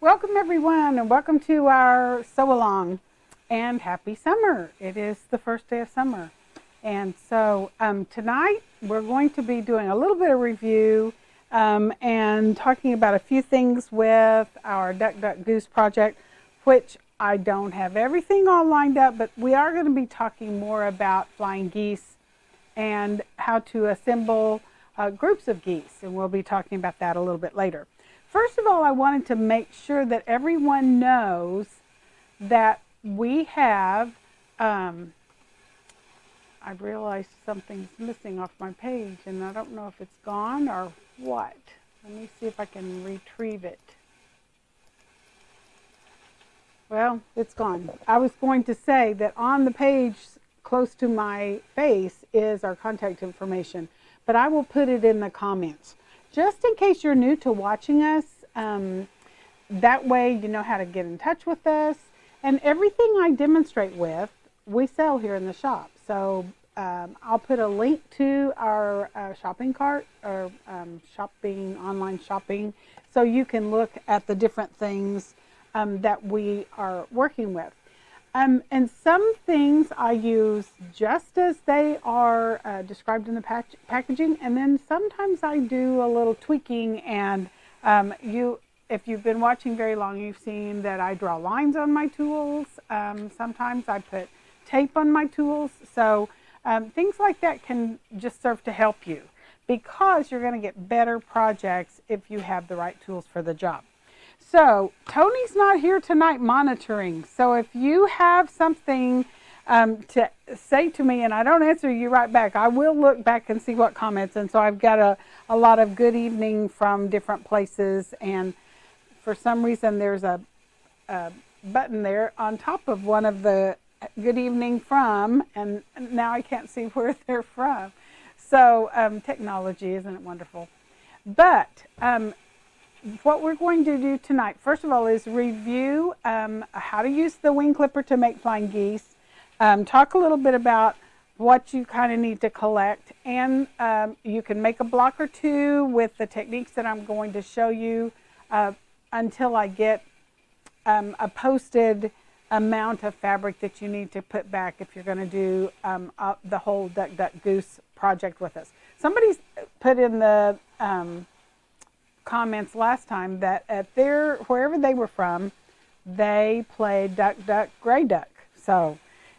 Welcome everyone and welcome to our sew along and happy summer. It is the first day of summer. And so tonight we're going to be doing a little bit of review and talking about a few things with our Duck Duck Goose project, which I don't have everything all lined up, but we are going to be talking more about flying geese and how to assemble groups of geese. And we'll be talking about that a little bit later. First of all, I wanted to make sure that everyone knows that we have, I realized something's missing off my page and I don't know if it's gone or what. Let me see if I can retrieve it. Well, it's gone. I was going to say that on the page close to my face is our contact information, but I will put it in the comments. Just in case you're new to watching us, that way you know how to get in touch with us. And everything I demonstrate with, we sell here in the shop. So I'll put a link to our shopping cart or online shopping, so you can look at the different things that we are working with. And some things I use just as they are described in the packaging, and then sometimes I do a little tweaking. And if you've been watching very long, you've seen that I draw lines on my tools. Sometimes I put tape on my tools. So things like that can just serve to help you, because you're going to get better projects if you have the right tools for the job. So Tony's not here tonight monitoring. So if you have something to say to me and I don't answer you right back, I will look back and see what comments. And so I've got a lot of good evening from different places. And for some reason there's a button there on top of one of the good evening from, and now I can't see where they're from. So technology, isn't it wonderful? But what we're going to do tonight, first of all, is review how to use the wing clipper to make flying geese, talk a little bit about what you kind of need to collect, and you can make a block or two with the techniques that I'm going to show you until I get a posted amount of fabric that you need to put back if you're going to do the whole Duck Duck Goose project with us. Somebody's put in the comments last time that at wherever they were from, they played Duck Duck Gray Duck. So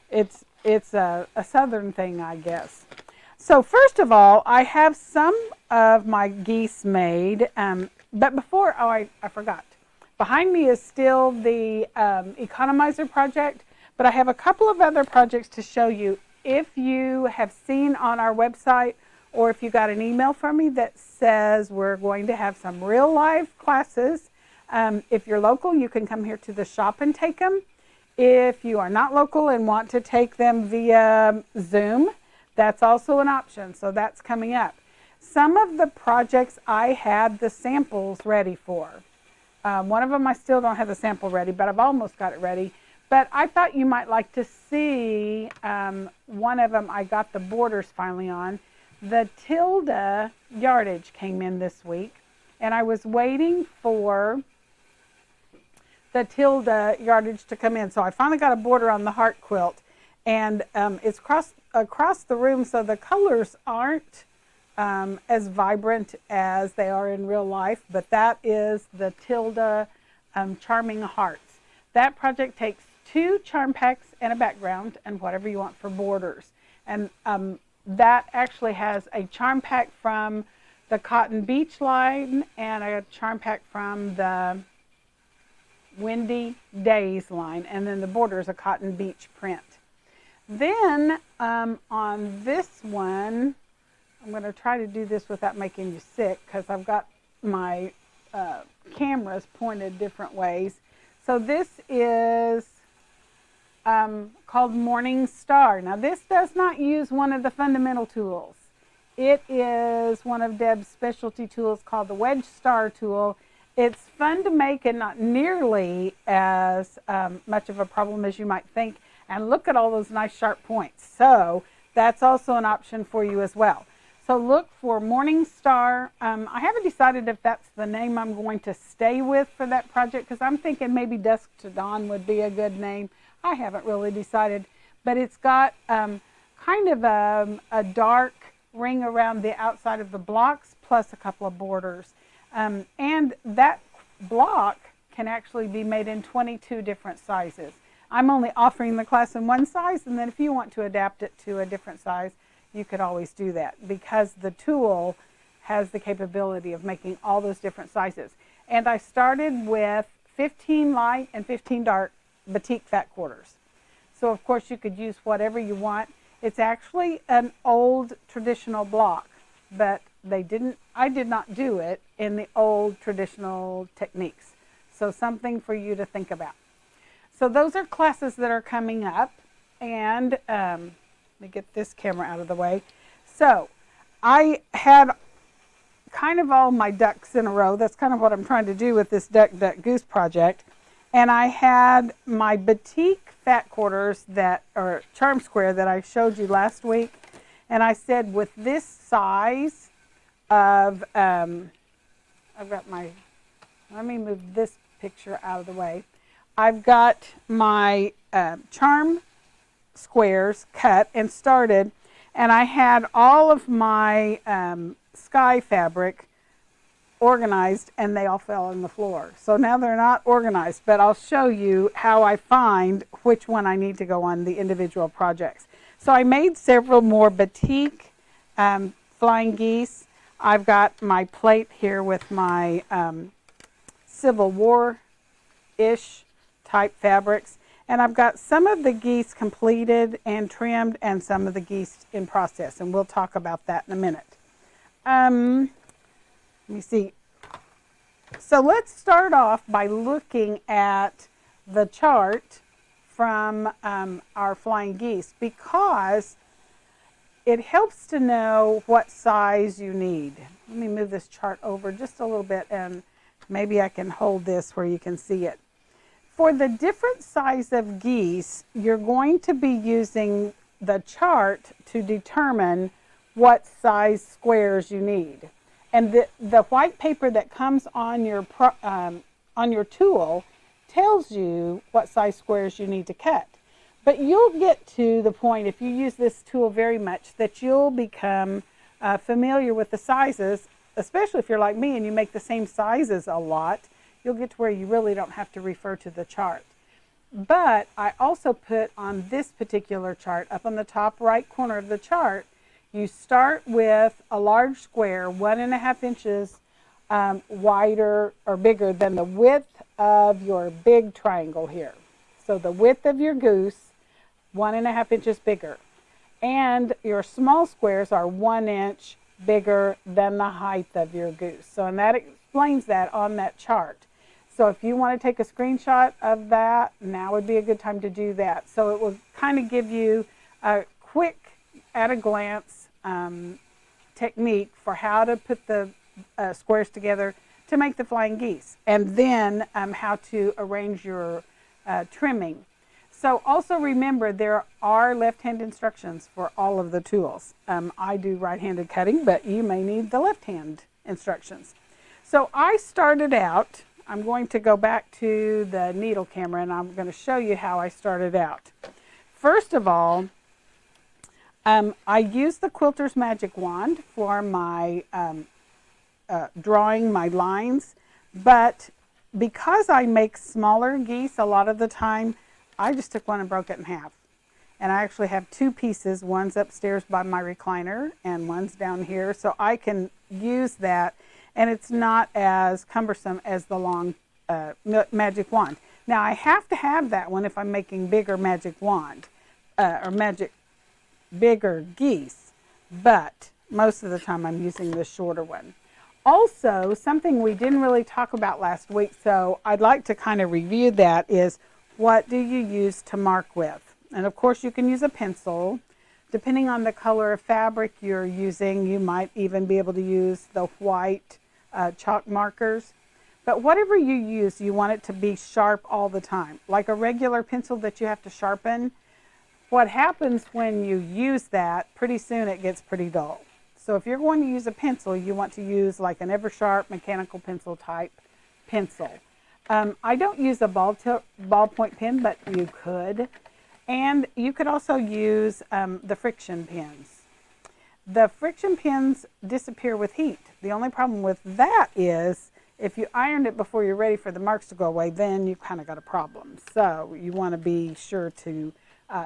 it's a southern thing, I guess. So first of all, I have some of my geese made, but before, I forgot. Behind me is still the economizer project, but I have a couple of other projects to show you. If you have seen on our website, or if you got an email from me that says we're going to have some real live classes, if you're local, you can come here to the shop and take them. If you are not local and want to take them via Zoom, that's also an option. So that's coming up. Some of the projects I had the samples ready for. One of them I still don't have the sample ready, but I've almost got it ready. But I thought you might like to see one of them. I got the borders finally on. The tilde yardage came in this week, and I was waiting for the tilde yardage to come in. So I finally got a border on the heart quilt, and it's across the room, so the colors aren't as vibrant as they are in real life, but that is the tilde charming hearts. That project takes 2 charm packs and a background and whatever you want for borders. And that actually has a charm pack from the Cotton Beach line and a charm pack from the Windy Days line, and then the border is a Cotton Beach print. Then on this one, I'm going to try to do this without making you sick, because I've got my cameras pointed different ways. So this is called Morning Star. Now this does not use one of the fundamental tools. It is one of Deb's specialty tools called the Wedge Star tool. It's fun to make and not nearly as much of a problem as you might think. And look at all those nice sharp points. So that's also an option for you as well. So look for Morning Star. I haven't decided if that's the name I'm going to stay with for that project, because I'm thinking maybe Dusk to Dawn would be a good name. I haven't really decided, but it's got kind of a dark ring around the outside of the blocks plus a couple of borders. And that block can actually be made in 22 different sizes. I'm only offering the class in one size, and then if you want to adapt it to a different size, you could always do that, because the tool has the capability of making all those different sizes. And I started with 15 light and 15 dark batik fat quarters. So of course you could use whatever you want. It's actually an old traditional block, but I did not do it in the old traditional techniques. So something for you to think about. So those are classes that are coming up, and let me get this camera out of the way. So I had kind of all my ducks in a row. That's kind of what I'm trying to do with this Duck Duck Goose project. And I had my batik fat quarters that are charm square that I showed you last week. And I said with this size of, I've got my, let me move this picture out of the way. I've got my charm squares cut and started, and I had all of my sky fabric organized, and they all fell on the floor. So now they're not organized, but I'll show you how I find which one I need to go on the individual projects. So I made several more batik Flying Geese. I've got my plate here with my Civil War-ish type fabrics. And I've got some of the geese completed and trimmed, and some of the geese in process. And we'll talk about that in a minute. Let me see. So let's start off by looking at the chart from our Flying Geese, because it helps to know what size you need. Let me move this chart over just a little bit, and maybe I can hold this where you can see it. For the different size of geese, you're going to be using the chart to determine what size squares you need. And the white paper that comes on your tool tells you what size squares you need to cut. But you'll get to the point, if you use this tool very much, that you'll become familiar with the sizes, especially if you're like me and you make the same sizes a lot. You'll get to where you really don't have to refer to the chart. But I also put on this particular chart, up on the top right corner of the chart, you start with a large square 1.5 inches wider or bigger than the width of your big triangle here. So the width of your goose, 1.5 inches bigger. And your small squares are 1 inch bigger than the height of your goose. So, and that explains that on that chart. So if you want to take a screenshot of that, now would be a good time to do that. So it will kind of give you a quick, at a glance technique for how to put the squares together to make the Flying Geese, and then how to arrange your trimming. So also remember, there are left-hand instructions for all of the tools. I do right-handed cutting, but you may need the left-hand instructions. So I started out, I'm going to go back to the needle camera, and I'm going to show you how I started out. First of all, I used the Quilter's Magic Wand for my drawing my lines, but because I make smaller geese a lot of the time, I just took one and broke it in half. And I actually have two pieces. One's upstairs by my recliner and one's down here, so I can use that, and it's not as cumbersome as the long magic wand. Now I have to have that one if I'm making bigger magic wand bigger geese, but most of the time I'm using the shorter one. Also, something we didn't really talk about last week, so I'd like to kind of review that, is what do you use to mark with? And of course you can use a pencil. Depending on the color of fabric you're using, you might even be able to use the white chalk markers. But whatever you use, you want it to be sharp all the time. Like a regular pencil that you have to sharpen, what happens when you use that, pretty soon it gets pretty dull. So So if you're going to use a pencil, you want to use like an Eversharp mechanical pencil type pencil. I don't use a ballpoint pen, but you could. And you could also use the friction pens. The friction pens disappear with heat. The only problem with that is if you ironed it before you're ready for the marks to go away, then you kind of got a problem. So you want to be sure to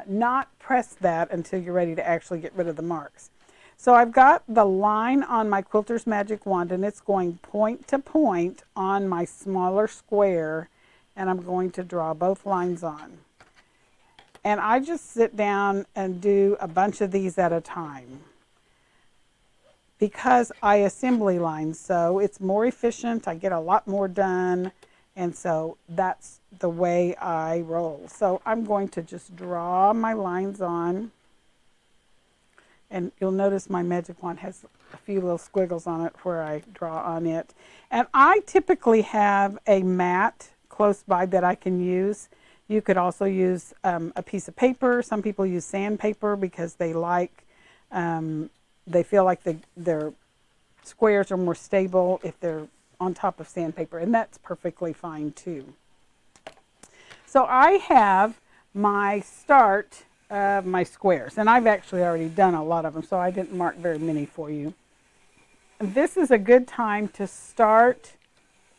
not press that until you're ready to actually get rid of the marks. So I've got the line on my Quilter's Magic Wand, and it's going point to point on my smaller square, and I'm going to draw both lines on. And I just sit down and do a bunch of these at a time because I assembly line, so it's more efficient. I get a lot more done, and so that's the way I roll. So I'm going to just draw my lines on. And you'll notice my Magic Wand has a few little squiggles on it where I draw on it. And I typically have a mat close by that I can use. You could also use a piece of paper. Some people use sandpaper because they feel like their squares are more stable if they're on top of sandpaper, and that's perfectly fine too. So I have my start of my squares, and I've actually already done a lot of them, so I didn't mark very many for you. This is a good time to start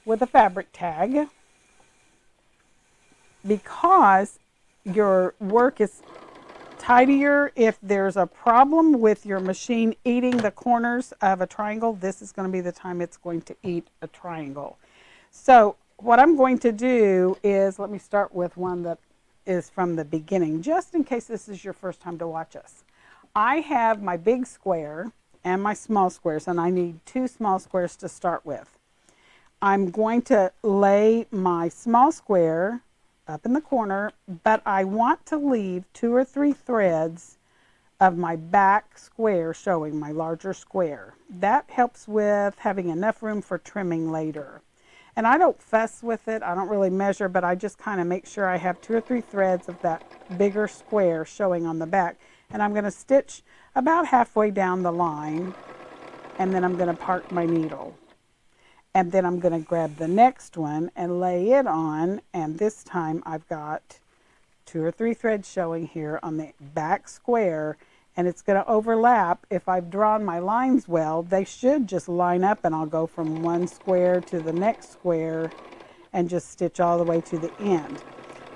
with a fabric tag because your work is tidier. If there's a problem with your machine eating the corners of a triangle, this is going to be the time it's going to eat a triangle. So what I'm going to do is, let me start with one that is from the beginning, just in case this is your first time to watch us. I have my big square and my small squares, and I need 2 small squares to start with. I'm going to lay my small square up in the corner, but I want to leave 2 or 3 threads of my back square showing my larger square. That helps with having enough room for trimming later. And I don't fuss with it. I don't really measure, but I just kind of make sure I have 2 or 3 threads of that bigger square showing on the back. And I'm going to stitch about halfway down the line, and then I'm going to park my needle. And then I'm going to grab the next one and lay it on, and this time I've got 2 or 3 threads showing here on the back square, and it's going to overlap. If I've drawn my lines well, they should just line up, and I'll go from one square to the next square and just stitch all the way to the end.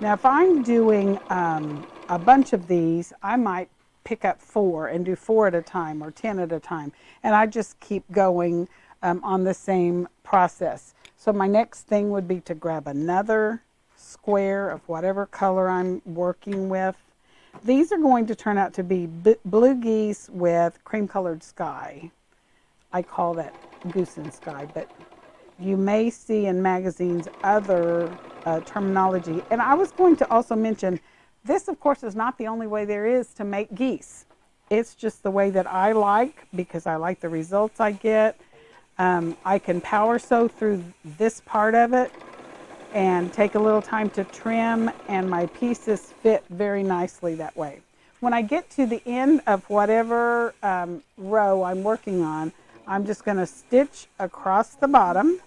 Now if I'm doing a bunch of these, I might pick up 4 and do 4 at a time or 10 at a time, and I just keep going on the same process. So my next thing would be to grab another square of whatever color I'm working with. These are going to turn out to be blue geese with cream colored sky. I call that goose and sky, but you may see in magazines other terminology. And I was going to also mention, this of course is not the only way there is to make geese. It's just the way that I like, because I like the results I get. I can power sew through this part of it and take a little time to trim, and my pieces fit very nicely that way. When I get to the end of whatever row I'm working on, I'm just going to stitch across the bottom,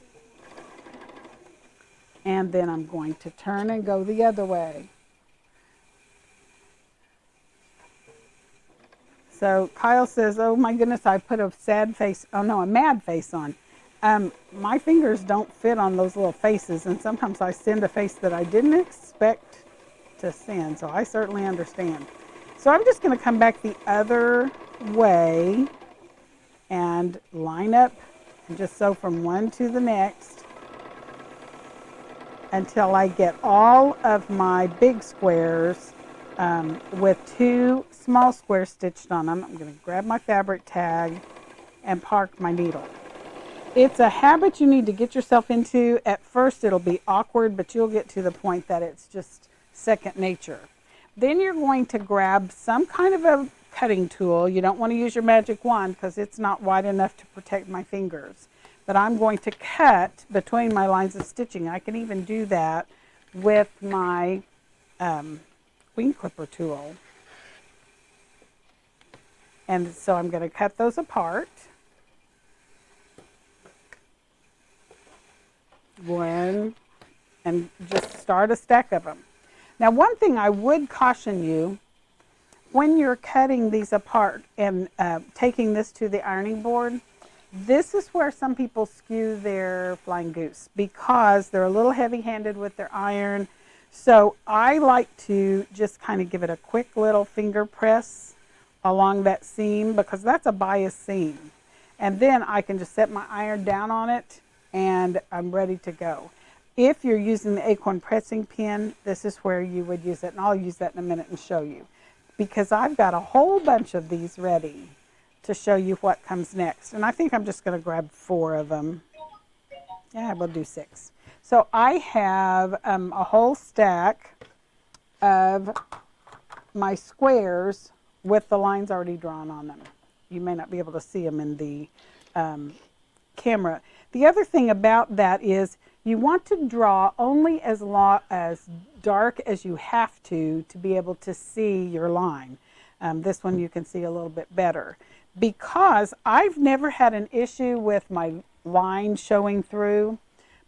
and then I'm going to turn and go the other way. So Kyle says, oh my goodness, I put a sad face, oh no, a mad face on. My fingers don't fit on those little faces, and sometimes I send a face that I didn't expect to send, so I certainly understand. So I'm just going to come back the other way and line up and just sew from one to the next until I get all of my big squares with 2 small squares stitched on them. I'm going to grab my fabric tag and park my needle. It's a habit you need to get yourself into. At first it'll be awkward, but you'll get to the point that it's just second nature. Then you're going to grab some kind of a cutting tool. You don't want to use your magic wand because it's not wide enough to protect my fingers. But I'm going to cut between my lines of stitching. I can even do that with my wing clipper tool. And so I'm going to cut those apart. one, and just start a stack of them. Now, one thing I would caution you, when you're cutting these apart and taking this to the ironing board, this is where some people skew their Flying Goose because they're a little heavy-handed with their iron. So I like to just kind of give it a quick little finger press along that seam because that's a bias seam. And then I can just set my iron down on it and I'm ready to go. If you're using the acorn pressing pin, this is where you would use it. And I'll use that in a minute and show you because I've got a whole bunch of these ready to show you what comes next. And I think I'm just going to grab 4 of them. Yeah, we'll do 6. So I have a whole stack of my squares with the lines already drawn on them. You may not be able to see them in the camera. The other thing about that is you want to draw only as dark as you have to be able to see your line. This one you can see a little bit better. Because I've never had an issue with my line showing through,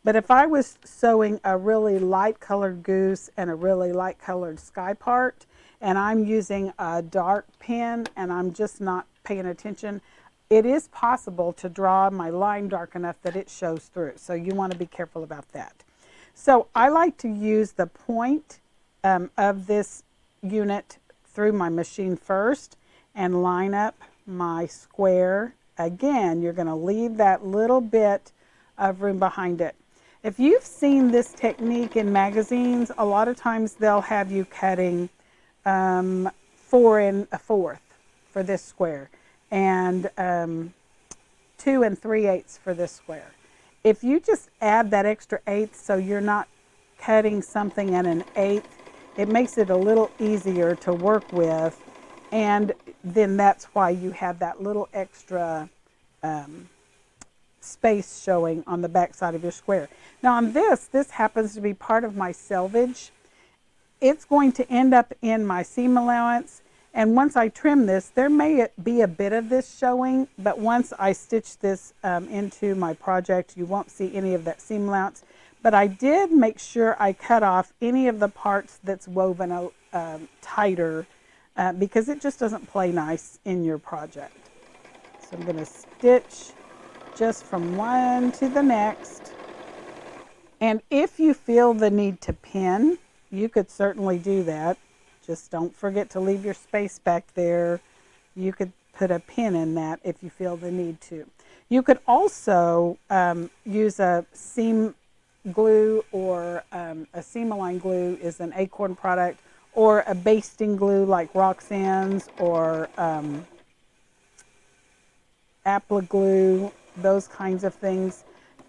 but if I was sewing a really light colored goose and a really light colored sky part, and I'm using a dark pen and I'm just not paying attention, it is possible to draw my line dark enough that it shows through. So you want to be careful about that. So I like to use the point of this unit through my machine first and line up my square. Again, you're going to leave that little bit of room behind it. If you've seen this technique in magazines, a lot of times they'll have you cutting 4 1/4 for this square and 2 3/8 for this square. If you just add that extra 1/8 so you're not cutting something at an 1/8, it makes it a little easier to work with. And then that's why you have that little extra space showing on the back side of your square. Now on this happens to be part of my selvage. It's going to end up in my seam allowance. And once I trim this, there may be a bit of this showing, but once I stitch this into my project, you won't see any of that seam allowance. But I did make sure I cut off any of the parts that's woven tighter because it just doesn't play nice in your project. So I'm going to stitch just from one to the next. And if you feel the need to pin, you could certainly do that. Just don't forget to leave your space back there. You could put a pin in that if you feel the need to. You could also use a seam glue or a seam-align glue is an Acorn product, or a basting glue like Roxanne's or Apple glue, those kinds of things.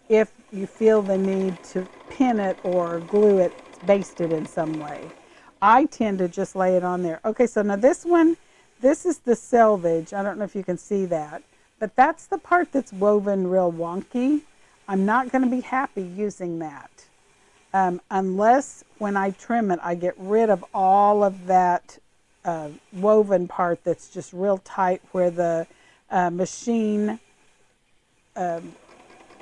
If you feel the need to pin it or glue it, baste it in some way. I tend to just lay it on there. Okay, so now this one, this is the selvage. I don't know if you can see that, but that's the part that's woven real wonky. I'm not going to be happy using that. Unless when I trim it, I get rid of all of that woven part that's just real tight where the machine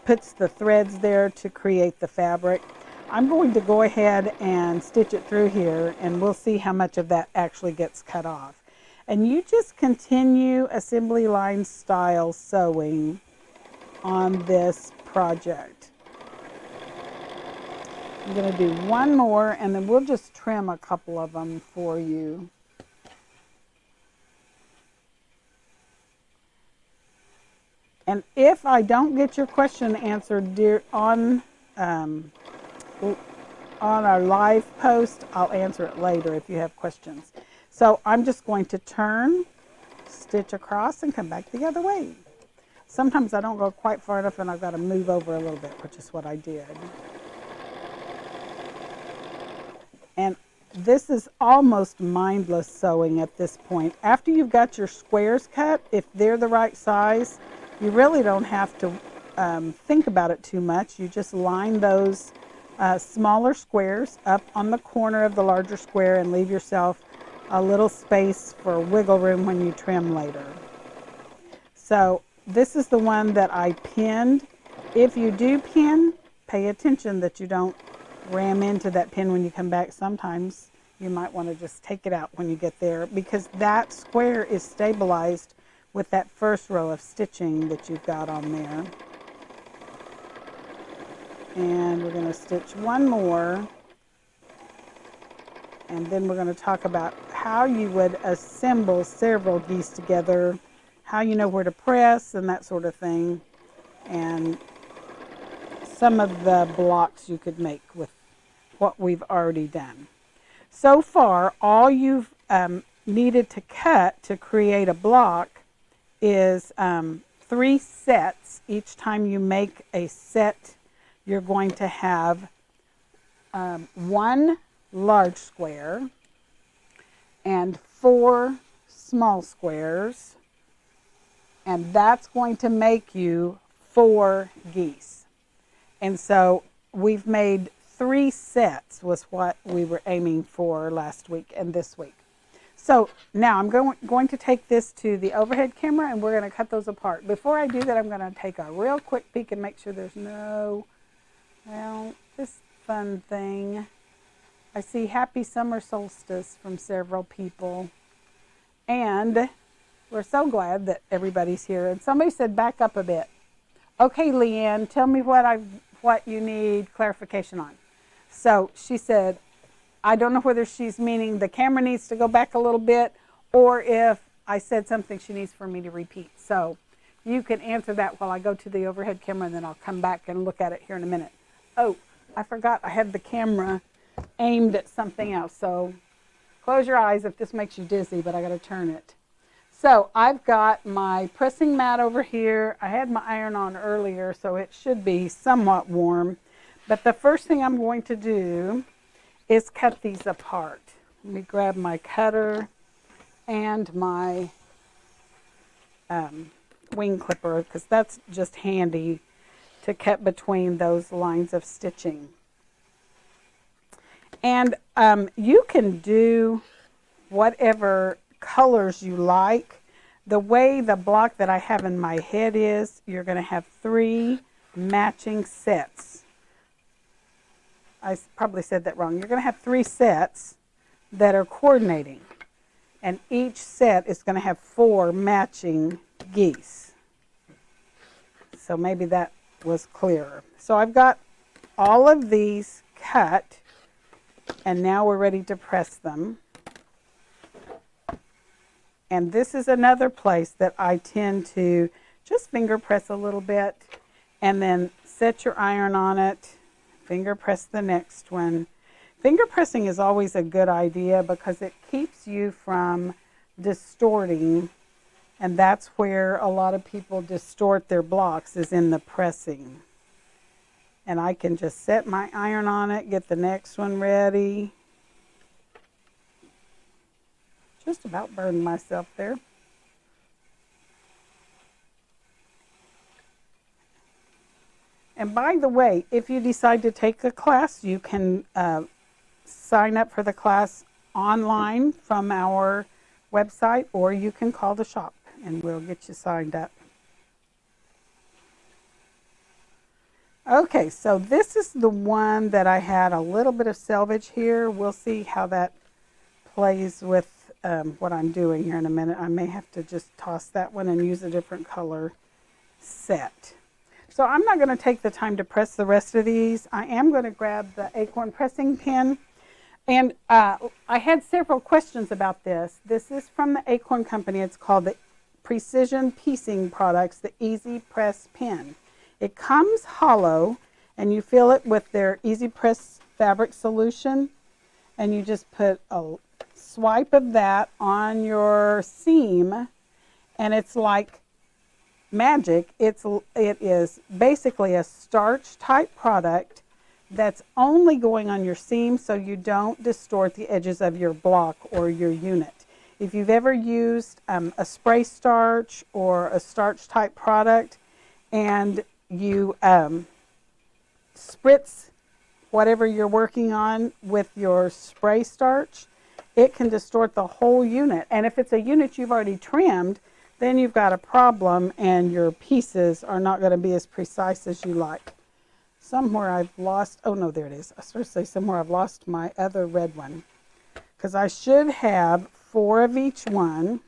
puts the threads there to create the fabric. I'm going to go ahead and stitch it through here and we'll see how much of that actually gets cut off. And you just continue assembly line style sewing on this project. I'm going to do one more and then we'll just trim a couple of them for you. And if I don't get your question answered on our live post, I'll answer it later if you have questions. So I'm just going to turn, stitch across, and come back the other way. Sometimes I don't go quite far enough and I've got to move over a little bit, which is what I did. And this is almost mindless sewing at this point. After you've got your squares cut, if they're the right size, you really don't have to think about it too much. You just line those smaller squares up on the corner of the larger square and leave yourself a little space for wiggle room when you trim later. So this is the one that I pinned. If you do pin, pay attention that you don't ram into that pin when you come back. Sometimes you might want to just take it out when you get there, because that square is stabilized with that first row of stitching that you've got on there. And we're going to stitch one more, and then we're going to talk about how you would assemble several geese together, how you know where to press and that sort of thing, and some of the blocks you could make with what we've already done. So far, all you've needed to cut to create a block is 3 sets. Each time you make a set, you're going to have 1 large square and 4 small squares, and that's going to make you 4 geese. And so we've made 3 sets was what we were aiming for last week and this week. So now I'm going to take this to the overhead camera, and we're going to cut those apart. Before I do that, I'm going to take a real quick peek and make sure there's no, well, this fun thing. I see happy summer solstice from several people, and we're so glad that everybody's here. And somebody said back up a bit. Okay, Leanne, tell me what you need clarification on. So she said, I don't know whether she's meaning the camera needs to go back a little bit, or if I said something she needs for me to repeat. So you can answer that while I go to the overhead camera, and then I'll come back and look at it here in a minute. Oh, I forgot I had the camera aimed at something else. So close your eyes if this makes you dizzy, but I got to turn it. So I've got my pressing mat over here. I had my iron on earlier, so it should be somewhat warm. But the first thing I'm going to do is cut these apart. Let me grab my cutter and my wing clipper, because that's just handy to cut between those lines of stitching. And you can do whatever colors you like. The way the block that I have in my head is, you're going to have 3 matching sets. I probably said that wrong. You're going to have 3 sets that are coordinating, and each set is going to have 4 matching geese. So maybe that was clearer. So I've got all of these cut, and now we're ready to press them. And this is another place that I tend to just finger press a little bit, and then set your iron on it, finger press the next one. Finger pressing is always a good idea because it keeps you from distorting, and that's where a lot of people distort their blocks, is in the pressing. And I can just set my iron on it, get the next one ready. Just about burned myself there. And by the way, if you decide to take a class, you can sign up for the class online from our website, or you can call the shop and we'll get you signed up. Okay, so this is the one that I had a little bit of selvage here. We'll see how that plays with what I'm doing here in a minute. I may have to just toss that one and use a different color set. So I'm not going to take the time to press the rest of these. I am going to grab the acorn pressing pin. And I had several questions about this. This is from the Acorn Company. It's called the Precision Piecing Products, the Easy Press Pin. It comes hollow, and you fill it with their Easy Press fabric solution, and you just put a swipe of that on your seam, and it's like magic. It is basically a starch type product that's only going on your seam, so you don't distort the edges of your block or your unit. If you've ever used a spray starch or a starch type product, and you spritz whatever you're working on with your spray starch, it can distort the whole unit. And if it's a unit you've already trimmed, then you've got a problem and your pieces are not going to be as precise as you like. somewhere I've lost, oh no, there it is. I started to say somewhere I've lost my other red one, because I should have 4 of each one.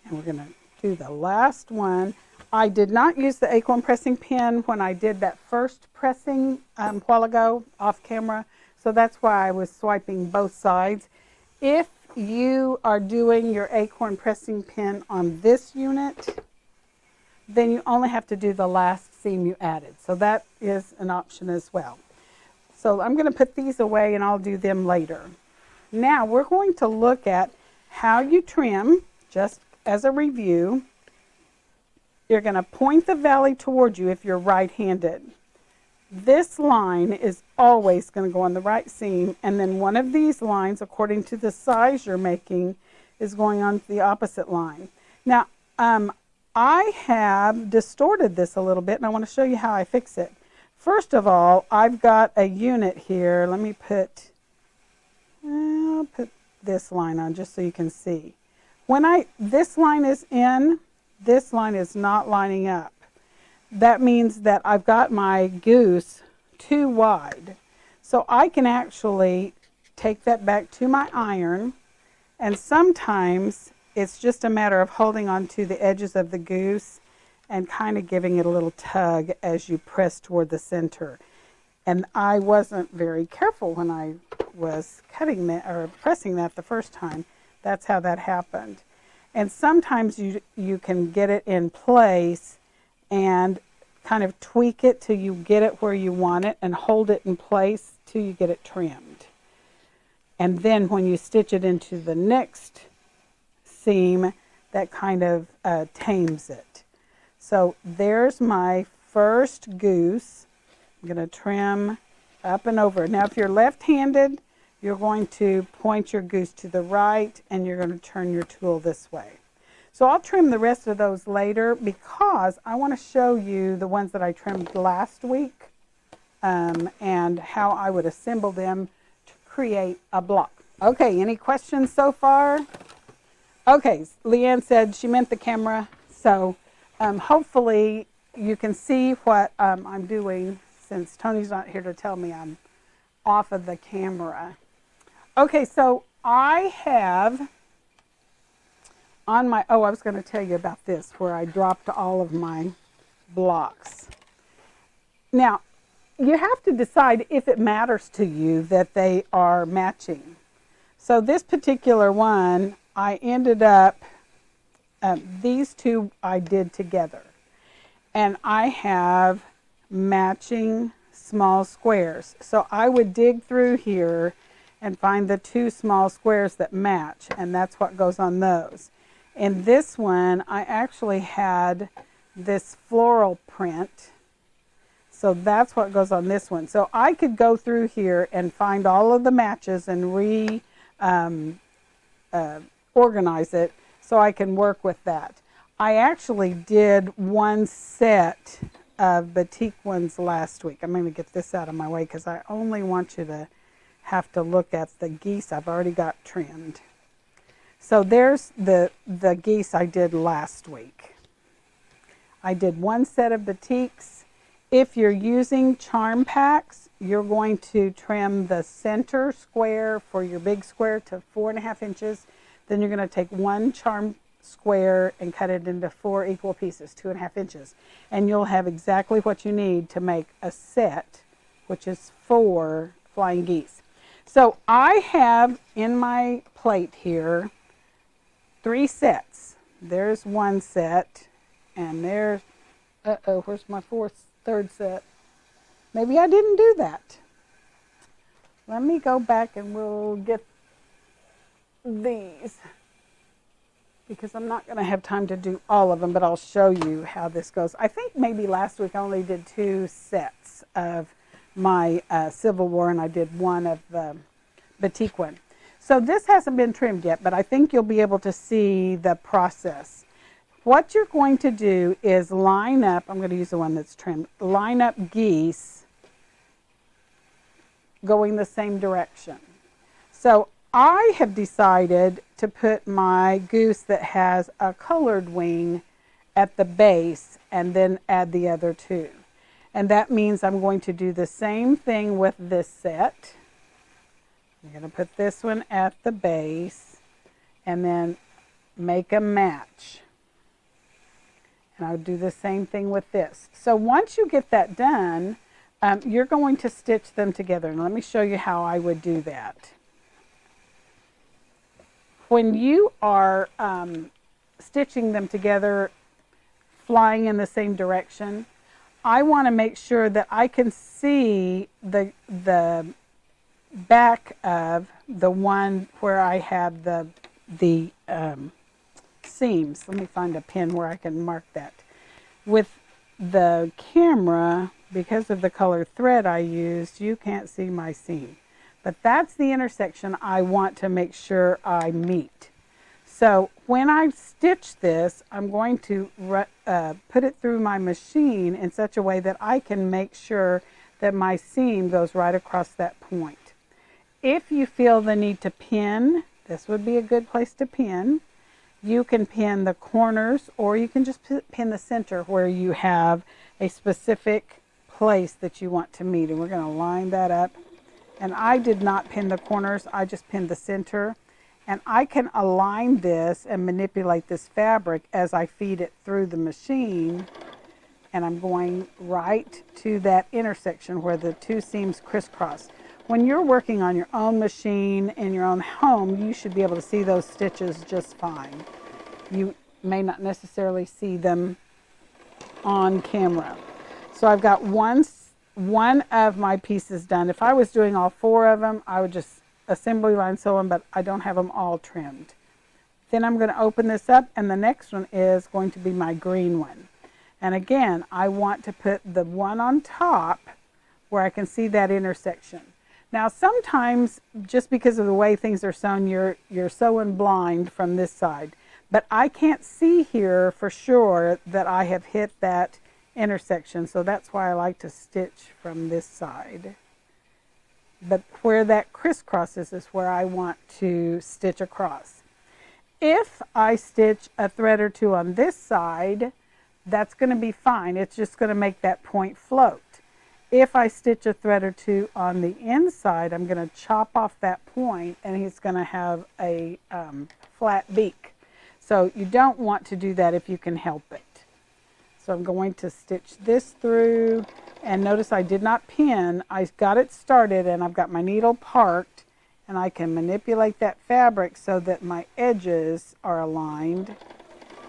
And we're going to do the last one. I did not use the acorn pressing pen when I did that first pressing a while ago off camera. So that's why I was swiping both sides. If you are doing your acorn pressing pen on this unit, then you only have to do the last seam you added. So that is an option as well. So I'm going to put these away and I'll do them later. Now we're going to look at how you trim, just as a review. You're going to point the valley towards you if you're right-handed. This line is always going to go on the right seam, and then one of these lines, according to the size you're making, is going on the opposite line. Now, I have distorted this a little bit, and I want to show you how I fix it. First of all, I've got a unit here. Let me I'll put this line on just so you can see. When this line is in, this line is not lining up. That means that I've got my goose too wide. So I can actually take that back to my iron, and sometimes it's just a matter of holding on to the edges of the goose and kind of giving it a little tug as you press toward the center. And I wasn't very careful when I was cutting that or pressing that the first time. That's how that happened. And sometimes you can get it in place and kind of tweak it till you get it where you want it, and hold it in place till you get it trimmed. And then when you stitch it into the next seam, that kind of tames it. So there's my first goose. I'm going to trim up and over. Now if you're left-handed, you're going to point your goose to the right, and you're going to turn your tool this way. So I'll trim the rest of those later, because I want to show you the ones that I trimmed last week and how I would assemble them to create a block. Okay, any questions so far? Okay, Leanne said she meant the camera, so hopefully you can see what I'm doing, since Tony's not here to tell me I'm off of the camera. Okay, so I have on my, I was going to tell you about this, where I dropped all of my blocks. Now, you have to decide if it matters to you that they are matching. So this particular one, I ended up, these two I did together. And I have matching small squares. So I would dig through here and find the 2 small squares that match, and that's what goes on those. In this one, I actually had this floral print, so that's what goes on this one. So I could go through here and find all of the matches and organize it so I can work with that. I actually did one set of batik ones last week. I'm going to get this out of my way because I only want you to have to look at the geese I've already got trimmed. So there's the geese I did last week. I did one set of batiks. If you're using charm packs, you're going to trim the center square for your big square to 4.5 inches. Then you're going to take one charm square and cut it into 4 equal pieces, 2.5 inches. And you'll have exactly what you need to make a set, which is 4 flying geese. So I have in my plate here 3 sets. There's one set, and there's, where's my third set? Maybe I didn't do that. Let me go back and we'll get these, because I'm not going to have time to do all of them, but I'll show you how this goes. I think maybe last week I only did 2 sets of my Civil War, and I did one of the batik one. So this hasn't been trimmed yet, but I think you'll be able to see the process. What you're going to do is line up, I'm going to use the one that's trimmed, line up geese going the same direction. So I have decided to put my goose that has a colored wing at the base and then add the other 2. And that means I'm going to do the same thing with this set. I'm going to put this one at the base and then make a match. And I'll do the same thing with this. So once you get that done, you're going to stitch them together. And let me show you how I would do that. When you are stitching them together, flying in the same direction, I want to make sure that I can see the back of the one where I have the seams. Let me find a pin where I can mark that. With the camera, because of the colored thread I used, you can't see my seam. But that's the intersection I want to make sure I meet. So when I stitch this, I'm going to put it through my machine in such a way that I can make sure that my seam goes right across that point. If you feel the need to pin, this would be a good place to pin. You can pin the corners, or you can just pin the center where you have a specific place that you want to meet. And we're going to line that up. And I did not pin the corners, I just pinned the center. And I can align this and manipulate this fabric as I feed it through the machine. And I'm going right to that intersection where the two seams crisscross. When you're working on your own machine in your own home, you should be able to see those stitches just fine. You may not necessarily see them on camera. So I've got one of my pieces done. If I was doing all four of them, I would just assembly line sew them, but I don't have them all trimmed. Then I'm going to open this up, and the next one is going to be my green one. And again, I want to put the one on top where I can see that intersection. Now sometimes, just because of the way things are sewn, you're sewing blind from this side. But I can't see here for sure that I have hit that intersection, so that's why I like to stitch from this side. But where that crisscrosses is where I want to stitch across. If I stitch a thread or two on this side, that's going to be fine. It's just going to make that point float. If I stitch a thread or two on the inside, I'm going to chop off that point, and he's going to have a flat beak. So you don't want to do that if you can help it. So I'm going to stitch this through, and notice I did not pin. I got it started, and I've got my needle parked, and I can manipulate that fabric so that my edges are aligned,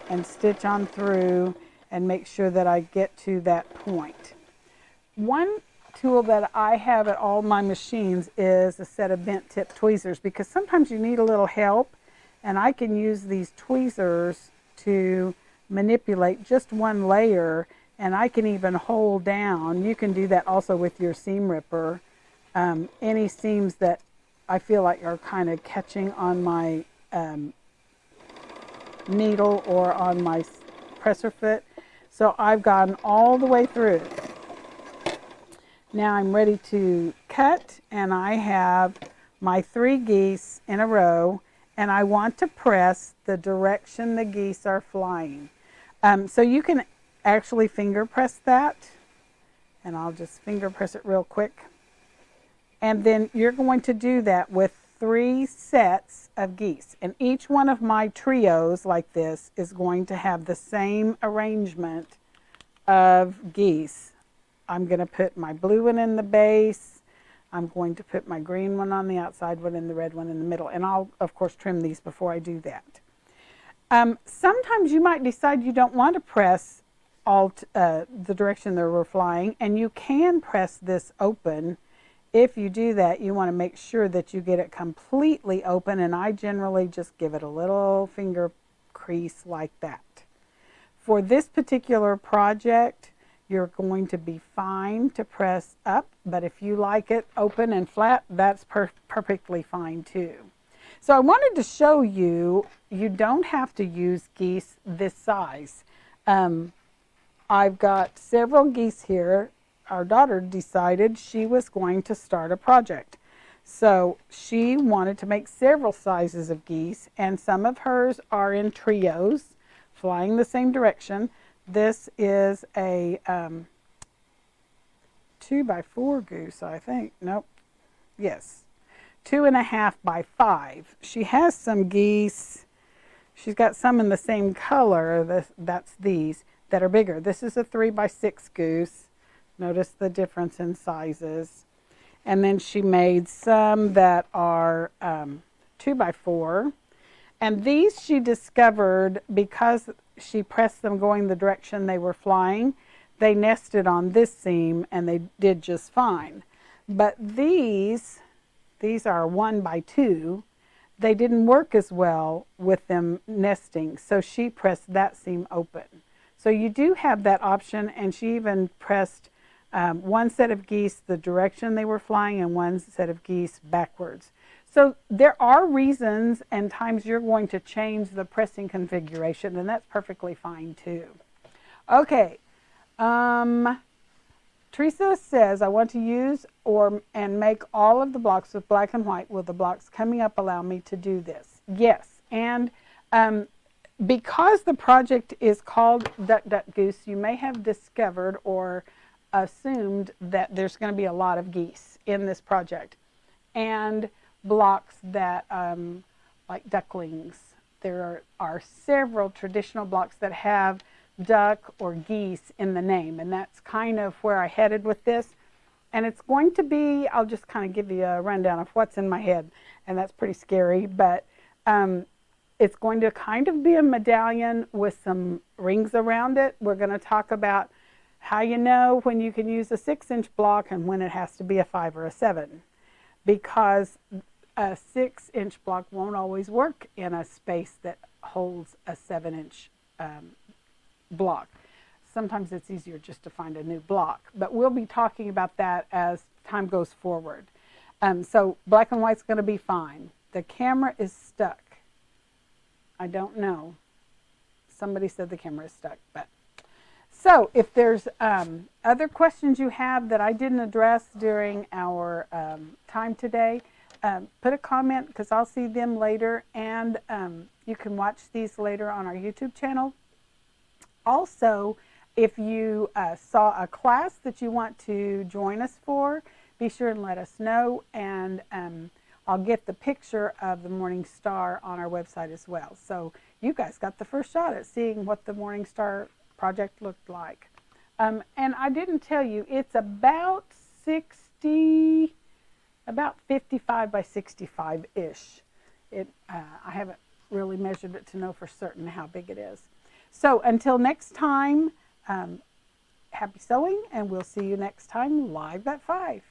and stitch on through and make sure that I get to that point. One tool that I have at all my machines is a set of bent tip tweezers, because sometimes you need a little help, and I can use these tweezers to manipulate just one layer, and I can even hold down. You can do that also with your seam ripper. Any seams that I feel like are kind of catching on my needle or on my presser foot. So I've gone all the way through. Now I'm ready to cut, and I have my 3 geese in a row, and I want to press the direction the geese are flying. So you can actually finger press that, and I'll just finger press it real quick. And then you're going to do that with 3 sets of geese, and each one of my trios like this is going to have the same arrangement of geese. I'm going to put my blue one in the base. I'm going to put my green one on the outside one and the red one in the middle. And I'll, of course, trim these before I do that. Sometimes you might decide you don't want to press all the direction that we're flying, and you can press this open. If you do that, you want to make sure that you get it completely open, and I generally just give it a little finger crease like that. For this particular project, you're going to be fine to press up, but if you like it open and flat, that's perfectly fine too. So I wanted to show you, you don't have to use geese this size. I've got several geese here. Our daughter decided she was going to start a project. So she wanted to make several sizes of geese, and some of hers are in trios, flying the same direction. This is a 2x4 goose, I think. Nope. Yes. 2.5 by 5. She has some geese. She's got some in the same color. That's these that are bigger. This is a 3x6 goose. Notice the difference in sizes. And then she made some that are 2x4. And these she discovered because she pressed them going the direction they were flying. They nested on this seam and they did just fine. But these are 1x2. They didn't work as well with them nesting, so she pressed that seam open. So you do have that option, and she even pressed one set of geese the direction they were flying and one set of geese backwards. So there are reasons and times you're going to change the pressing configuration, and that's perfectly fine too. Okay. Teresa says, I want to use and make all of the blocks with black and white. Will the blocks coming up allow me to do this? Yes. And because the project is called Duck, Duck, Goose, you may have discovered or assumed that there's going to be a lot of geese in this project. And blocks that, like ducklings. There are several traditional blocks that have duck or geese in the name, and that's kind of where I headed with this. And it's going to be, I'll just kind of give you a rundown of what's in my head, and that's pretty scary, but it's going to kind of be a medallion with some rings around it. We're going to talk about how you know when you can use a 6-inch block and when it has to be a 5 or a 7, because a 6-inch block won't always work in a space that holds a 7-inch block. Sometimes it's easier just to find a new block, but we'll be talking about that as time goes forward. So black and white's going to be fine. The camera is stuck. I don't know. Somebody said the camera is stuck, but so if there's other questions you have that I didn't address during our time today, put a comment because I'll see them later, and you can watch these later on our YouTube channel. Also, if you saw a class that you want to join us for, be sure and let us know, and I'll get the picture of the Morning Star on our website as well. So you guys got the first shot at seeing what the Morning Star project looked like. And I didn't tell you, it's about 55 by 65-ish. I haven't really measured it to know for certain how big it is. So until next time, happy sewing, and we'll see you next time live at 5.